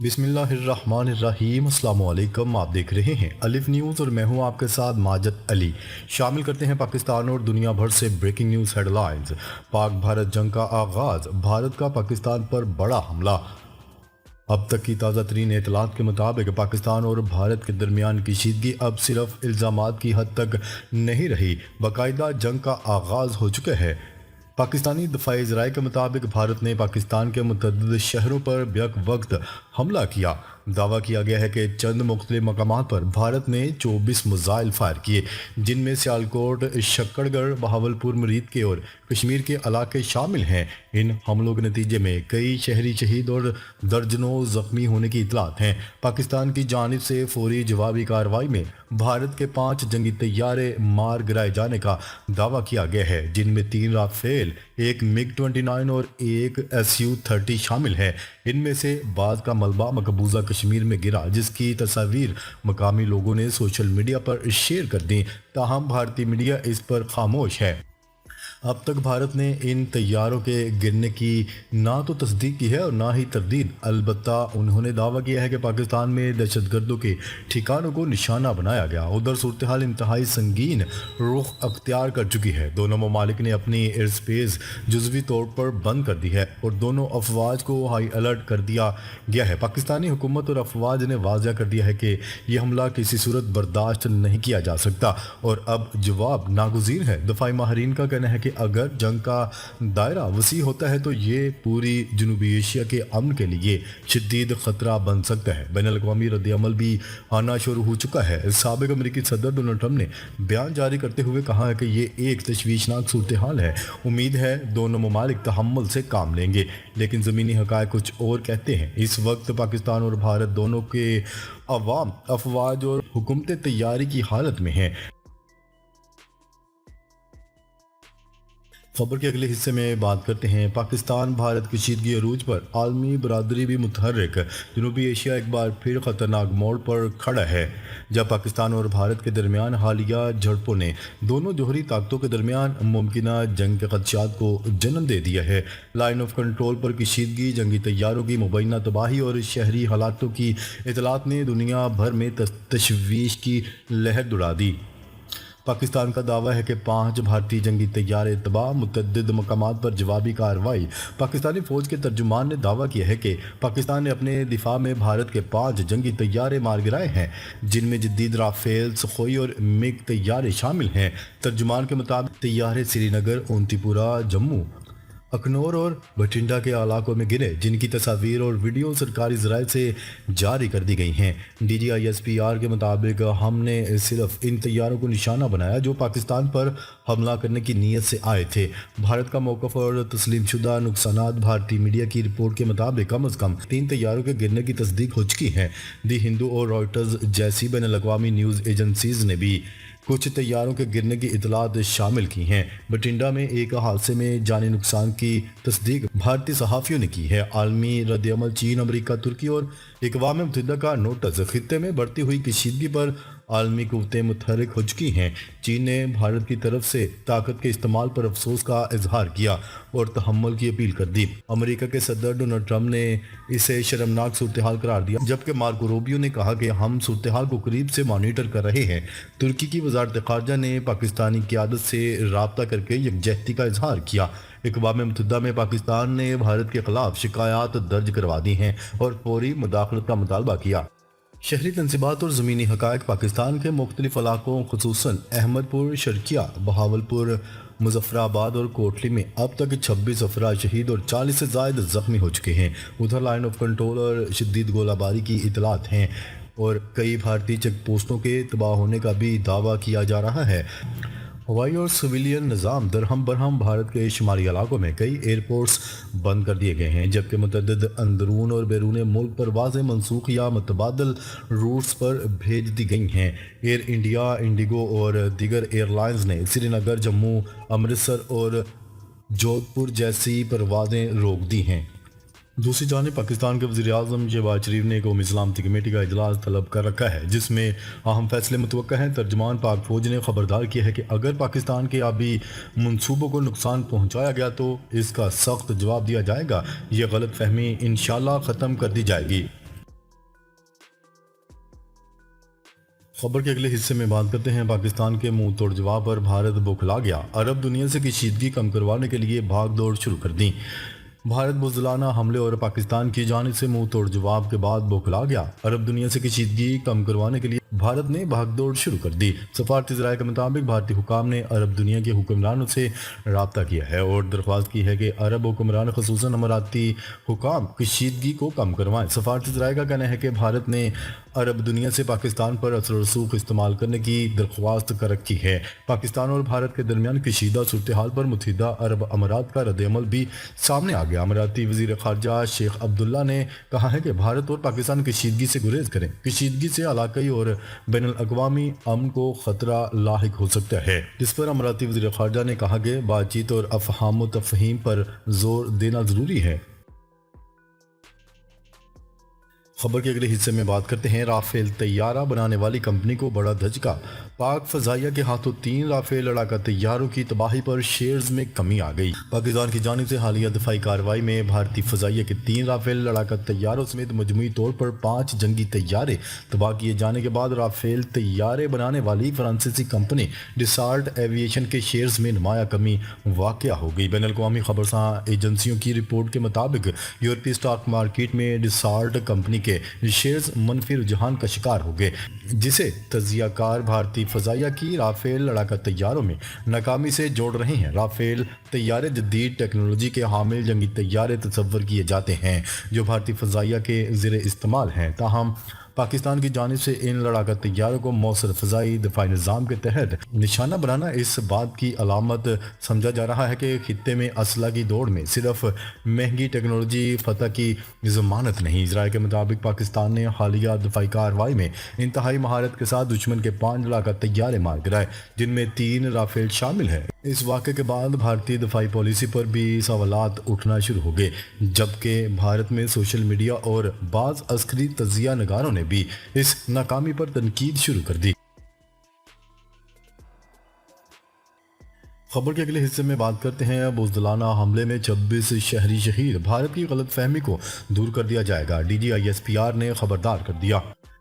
بسم اللہ الرحمن الرحیم۔ السلام علیکم، آپ دیکھ رہے ہیں الف نیوز اور میں ہوں آپ کے ساتھ ماجد علی۔ شامل کرتے ہیں پاکستان اور دنیا بھر سے بریکنگ نیوز ہیڈ لائنز۔ پاک بھارت جنگ کا آغاز، بھارت کا پاکستان پر بڑا حملہ۔ اب تک کی تازہ ترین اطلاعات کے مطابق پاکستان اور بھارت کے درمیان کشیدگی اب صرف الزامات کی حد تک نہیں رہی، باقاعدہ جنگ کا آغاز ہو چکا ہے۔ پاکستانی دفاعی ذرائع کے مطابق بھارت نے پاکستان کے متعدد شہروں پر بیک وقت حملہ کیا۔ دعویٰ کیا گیا ہے کہ چند مختلف مقامات پر بھارت نے 24 میزائل فائر کیے، جن میں سیالکوٹ، شکڑ گڑھ، بہاولپور، مرید کے اور کشمیر کے علاقے شامل ہیں۔ ان حملوں کے نتیجے میں کئی شہری شہید اور درجنوں زخمی ہونے کی اطلاعات ہیں۔ پاکستان کی جانب سے فوری جوابی کارروائی میں بھارت کے 5 جنگی طیارے مار گرائے جانے کا دعویٰ کیا گیا ہے، جن میں 3 رافیل، ایک MiG-29 اور ایک Su-30 شامل ہے۔ ان میں سے بعض کا ملبہ مقبوضہ کشمیر میں گرا، جس کی تصاویر مقامی لوگوں نے سوشل میڈیا پر شیئر کر دیں، تاہم بھارتی میڈیا اس پر خاموش ہے۔ اب تک بھارت نے ان طیاروں کے گرنے کی نہ تو تصدیق کی ہے اور نہ ہی تردید۔ البتہ انہوں نے دعویٰ کیا ہے کہ پاکستان میں دہشت گردوں کے ٹھکانوں کو نشانہ بنایا گیا۔ ادھر صورتحال انتہائی سنگین رخ اختیار کر چکی ہے۔ دونوں ممالک نے اپنی ایئر سپیس جزوی طور پر بند کر دی ہے اور دونوں افواج کو ہائی الرٹ کر دیا گیا ہے۔ پاکستانی حکومت اور افواج نے واضح کر دیا ہے کہ یہ حملہ کسی صورت برداشت نہیں کیا جا سکتا اور اب جواب ناگزیر ہے۔ دفاعی ماہرین کا کہنا ہے کہ اگر جنگ کا دائرہ وسیع ہوتا ہے تو یہ پوری جنوبی ایشیا کے امن کے لیے شدید خطرہ بن سکتا ہے۔ بین الاقوامی رد عمل بھی آنا شروع ہو چکا ہے۔ سابق امریکی صدر ڈونلڈ ٹرمپ نے بیان جاری کرتے ہوئے کہا ہے کہ یہ ایک تشویشناک صورتحال ہے، امید ہے دونوں ممالک تحمل سے کام لیں گے، لیکن زمینی حقائق کچھ اور کہتے ہیں۔ اس وقت پاکستان اور بھارت دونوں کے عوام، افواج اور حکومتیں تیاری کی حالت میں ہیں۔ خبر کے اگلے حصے میں بات کرتے ہیں پاکستان بھارت کشیدگی عروج پر، عالمی برادری بھی متحرک۔ جنوبی ایشیا ایک بار پھر خطرناک موڑ پر کھڑا ہے، جب پاکستان اور بھارت کے درمیان حالیہ جھڑپوں نے دونوں جوہری طاقتوں کے درمیان ممکنہ جنگ کے خدشات کو جنم دے دیا ہے۔ لائن آف کنٹرول پر کشیدگی، جنگی طیاروں کی مبینہ تباہی اور شہری ہلاکتوں کی اطلاعات نے دنیا بھر میں تشویش کی لہر دوڑا دی۔ پاکستان کا دعویٰ ہے کہ 5 بھارتی جنگی طیارے تباہ، متعدد مقامات پر جوابی کارروائی۔ پاکستانی فوج کے ترجمان نے دعویٰ کیا ہے کہ پاکستان نے اپنے دفاع میں بھارت کے 5 جنگی طیارے مار گرائے ہیں، جن میں جدید رافیل، سخوئی اور MiG طیارے شامل ہیں۔ ترجمان کے مطابق طیارے سری نگر، اونتی پورہ، جموں، اخنور اور بٹھنڈا کے علاقوں میں گرے، جن کی تصاویر اور ویڈیو سرکاری ذرائع سے جاری کر دی گئی ہیں۔ DGISPR کے مطابق ہم نے صرف ان طیاروں کو نشانہ بنایا جو پاکستان پر حملہ کرنے کی نیت سے آئے تھے۔ بھارت کا موقف اور تسلیم شدہ نقصانات۔ بھارتی میڈیا کی رپورٹ کے مطابق کم از کم 3 طیاروں کے گرنے کی تصدیق ہو چکی ہے۔ دی ہندو اور رائٹرز جیسی بین الاقوامی نیوز ایجنسیز نے بھی کچھ طیاروں کے گرنے کی اطلاعات شامل کی ہیں۔ بٹھنڈا میں ایک حادثے میں جانی نقصان کی تصدیق بھارتی صحافیوں نے کی ہے۔ عالمی رد عمل، چین، امریکہ، ترکی اور اقوام متحدہ کا نوٹس۔ خطے میں بڑھتی ہوئی کشیدگی پر عالمی قوتیں متحرک ہو چکی ہیں۔ چین نے بھارت کی طرف سے طاقت کے استعمال پر افسوس کا اظہار کیا اور تحمل کی اپیل کر دی۔ امریکہ کے صدر ڈونلڈ ٹرمپ نے اسے شرمناک صورتحال قرار دیا، جبکہ مارکو روبیو نے کہا کہ ہم صورتحال کو قریب سے مانیٹر کر رہے ہیں۔ ترکی کی وزارت خارجہ نے پاکستانی قیادت سے رابطہ کر کے یکجہتی کا اظہار کیا۔ اقوام متحدہ میں پاکستان نے بھارت کے خلاف شکایات درج کروا دی ہیں اور فوری مداخلت کا مطالبہ کیا۔ شہری تنصیبات اور زمینی حقائق۔ پاکستان کے مختلف علاقوں خصوصاً احمد پور، شرقیہ، بہاولپور، مظفر آباد اور کوٹلی میں اب تک 26 افراد شہید اور 40 سے زائد زخمی ہو چکے ہیں۔ ادھر لائن آف کنٹرول اور شدید گولہ باری کی اطلاعات ہیں اور کئی بھارتی چیک پوسٹوں کے تباہ ہونے کا بھی دعویٰ کیا جا رہا ہے۔ ہوائی اور سویلین نظام درہم برہم۔ بھارت کے شمالی علاقوں میں کئی ایئرپورٹس بند کر دیے گئے ہیں، جبکہ متعدد اندرون اور بیرون ملک پروازیں منسوخ یا متبادل روٹس پر بھیج دی گئی ہیں۔ ایئر انڈیا، انڈیگو اور دیگر ایئر لائنز نے سری نگر، جموں، امرتسر اور جودھ پور جیسی پروازیں روک دی ہیں۔ دوسری جانب پاکستان کے وزیر اعظم شہباز شریف نے قومی سلامتی کمیٹی کا اجلاس طلب کر رکھا ہے، جس میں اہم فیصلے متوقع ہیں۔ ترجمان پاک فوج نے خبردار کیا ہے کہ اگر پاکستان کے آبی منصوبوں کو نقصان پہنچایا گیا تو اس کا سخت جواب دیا جائے گا۔ یہ غلط فہمی انشاءاللہ ختم کر دی جائے گی۔ خبر کے اگلے حصے میں بات کرتے ہیں پاکستان کے منہ توڑ جواب پر بھارت بوکھلا گیا، عرب دنیا سے کشیدگی کم کروانے کے لیے بھاگ دوڑ شروع کر دی۔ بھارت بزدلانہ حملے اور پاکستان کی جانب سے منہ توڑ جواب کے بعد بوکھلا گیا، عرب دنیا سے کشیدگی کم کروانے کے لیے بھارت نے بھاگ دوڑ شروع کر دی۔ سفارتی ذرائع کے مطابق بھارتی حکام نے عرب دنیا کے حکمرانوں سے رابطہ کیا ہے اور درخواست کی ہے کہ عرب حکمران خصوصاً اماراتی حکام کشیدگی کو کم کروائیں۔ سفارتی ذرائع کا کہنا ہے کہ بھارت نے عرب دنیا سے پاکستان پر اثر و رسوخ استعمال کرنے کی درخواست کر رکھی ہے۔ پاکستان اور بھارت کے درمیان کشیدہ صورتحال پر متحدہ عرب امارات کا رد عمل بھی سامنے آ گیا۔ اماراتی وزیر خارجہ شیخ عبداللہ نے کہا ہے کہ بھارت اور پاکستان کشیدگی سے گریز کریں، کشیدگی سے علاقائی اور بین الاقوامی امن کو خطرہ لاحق ہو سکتا ہے، جس پر اماراتی وزیر خارجہ نے کہا کہ بات چیت اور افہام و تفہیم پر زور دینا ضروری ہے۔ خبر کے اگلے حصے میں بات کرتے ہیں رافیل طیارہ بنانے والی کمپنی کو بڑا دھچکا، پاک فضائیہ کے ہاتھوں 3 رافیل لڑاکا طیاروں کی تباہی پر شیئرز میں کمی آ گئی۔ پاکستان کی جانب سے حالیہ دفاعی کارروائی میں بھارتی فضائیہ کے 3 رافیل لڑاکا طیاروں سمیت مجموعی طور پر 5 جنگی طیارے تباہ کیے جانے کے بعد رافیل طیارے بنانے والی فرانسیسی کمپنی ڈسالٹ ایویشن کے شیئرز میں نمایاں کمی واقع ہو گئی۔ بین الاقوامی خبرساں ایجنسیوں کی رپورٹ کے مطابق یورپی اسٹاک مارکیٹ میں ڈسالٹ کمپنی کے شیئرز منفی رجحان کا شکار ہو گئے، جسے تجزیہ کار بھارتی فضائیہ کی رافیل لڑاکا طیاروں میں ناکامی سے جوڑ رہے ہیں۔ رافیل طیارے جدید ٹیکنالوجی کے حامل جنگی طیارے تصور کیے جاتے ہیں جو بھارتی فضائیہ کے زیر استعمال ہیں، تاہم پاکستان کی جانب سے ان لڑاکا طیاروں کو مؤثر فضائی دفاعی نظام کے تحت نشانہ بنانا اس بات کی علامت سمجھا جا رہا ہے کہ خطے میں اسلحہ کی دوڑ میں صرف مہنگی ٹیکنالوجی فتح کی ضمانت نہیں۔ ذرائع کے مطابق پاکستان نے حالیہ دفاعی کارروائی میں انتہائی مہارت کے ساتھ دشمن کے 5 لڑاکا طیارے مار گرائے، جن میں 3 رافیل شامل ہیں۔ اس واقعے کے بعد بھارتی دفاعی پالیسی پر بھی سوالات اٹھنا شروع ہو گئے، جبکہ بھارت میں سوشل میڈیا اور بعض عسکری تجزیہ نگاروں نے بھی اس ناکامی پر تنقید شروع کر دی۔ خبر کے اگلے حصے میں بات کرتے ہیں بزدلانہ حملے میں 26 شہری شہید، بھارت کی غلط فہمی کو دور کر دیا جائے گا، D G I S P R نے خبردار کر دیا۔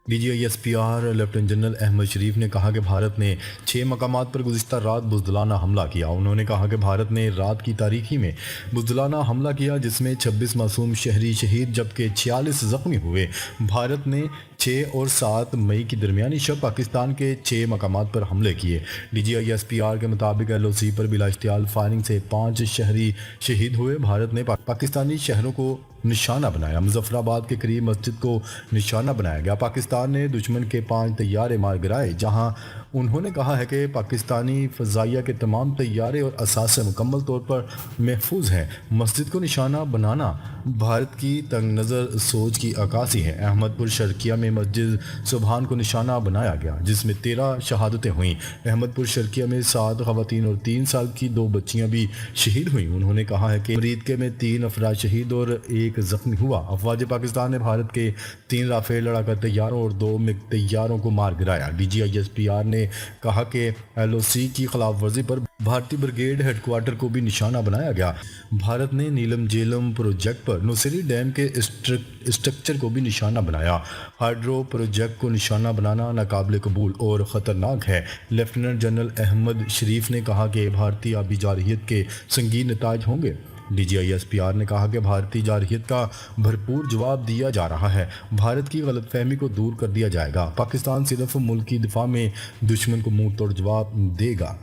D G I S P R lieutenant general Ahmed Sharif نے کہا کہ بھارت نے 6 مقامات پر گزشتہ رات بزدلانہ حملہ کیا۔ انہوں نے کہا کہ بھارت نے رات کی تاریکی میں بزدلانہ حملہ کیا جس میں 26 معصوم شہری شہید جبکہ 46 زخمی ہوئے۔ بھارت نے 6 اور 7 مئی کی درمیانی شب پاکستان کے 6 مقامات پر حملے کیے۔ D G I S P R کے مطابق ایل او سی پر بلا اشتعال فائرنگ سے 5 شہری شہید ہوئے۔ بھارت نے پاکستانی شہروں کو نشانہ بنایا، مظفر آباد کے قریب مسجد کو نشانہ بنایا گیا۔ پاکستان نے دشمن کے 5 طیارے مار گرائے، جہاں انہوں نے کہا ہے کہ پاکستانی فضائیہ کے تمام طیارے اور اثاثے مکمل طور پر محفوظ ہیں۔ مسجد کو نشانہ بنانا بھارت کی تنگ نظر سوچ کی عکاسی ہے۔ احمد پور شرقیہ میں مسجد سبحان کو نشانہ بنایا گیا جس میں 13 شہادتیں ہوئیں۔ احمد پور شرقیہ میں 7 خواتین اور 3 سال کی 2 بچیاں بھی شہید ہوئیں۔ انہوں نے کہا ہے کہ امریکہ میں 3 افراد شہید اور 1 زخمی ہوا۔ افواج پاکستان نے بھارت کے 3 رافیل لڑاکا طیاروں اور 2 مگ طیاروں کو مار گرایا۔ D G I S P R نے کہا کہ ایل او سی کی خلاف ورزی پر بھارتی بریگیڈ ہیڈ کوارٹر کو بھی نشانہ بنایا گیا۔ بھارت نے نیلم جیلم پروجیکٹ پر نوسیری ڈیم کے اسٹرکچر کو بھی نشانہ بنایا۔ ہائیڈرو پروجیکٹ کو نشانہ بنانا ناقابل قبول اور خطرناک ہے۔ لیفٹیننٹ جنرل احمد شریف نے کہا کہ بھارتی آبی جارحیت کے سنگین نتائج ہوں گے۔ D G I S P R نے کہا کہ بھارتی جارحیت کا بھرپور جواب دیا جا رہا ہے، بھارت کی غلط فہمی کو دور کر دیا جائے گا، پاکستان صرف ملکی دفاع میں دشمن کو منہ توڑ جواب دے گا۔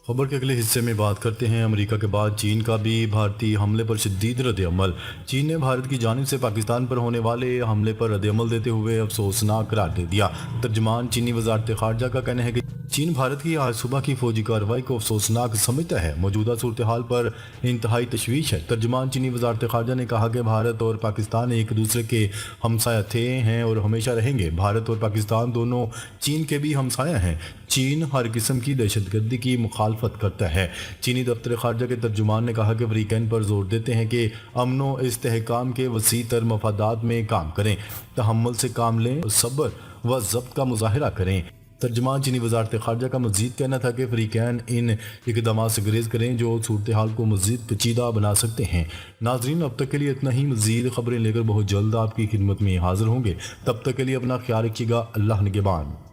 خبر کے اگلے حصے میں بات کرتے ہیں امریکہ کے بعد چین کا بھی بھارتی حملے پر شدید رد عمل۔ چین نے بھارت کی جانب سے پاکستان پر ہونے والے حملے پر رد عمل دیتے ہوئے افسوسناک قرار دے دیا۔ ترجمان چینی وزارت خارجہ کا کہنا ہے کہ چین بھارت کی آج صبح کی فوجی کارروائی کو افسوسناک سمجھتا ہے، موجودہ صورتحال پر انتہائی تشویش ہے۔ ترجمان چینی وزارت خارجہ نے کہا کہ بھارت اور پاکستان ایک دوسرے کے ہمسایہ تھے، ہیں اور ہمیشہ رہیں گے۔ بھارت اور پاکستان دونوں چین کے بھی ہمسایہ ہیں۔ چین ہر قسم کی دہشت گردی کی مخالفت کرتا ہے۔ چینی دفتر خارجہ کے ترجمان نے کہا کہ فریقین پر زور دیتے ہیں کہ امن و استحکام کے وسیع تر مفادات میں کام کریں، تحمل سے کام لیں اور صبر و ضبط کا مظاہرہ کریں۔ ترجمان چینی وزارت خارجہ کا مزید کہنا تھا کہ فریقین ان اقدامات سے گریز کریں جو صورتحال کو مزید پیچیدہ بنا سکتے ہیں۔ ناظرین، اب تک کے لیے اتنا ہی۔ مزید خبریں لے کر بہت جلد آپ کی خدمت میں حاضر ہوں گے۔ تب تک کے لیے اپنا خیال رکھیے گا۔ اللہ نگہبان۔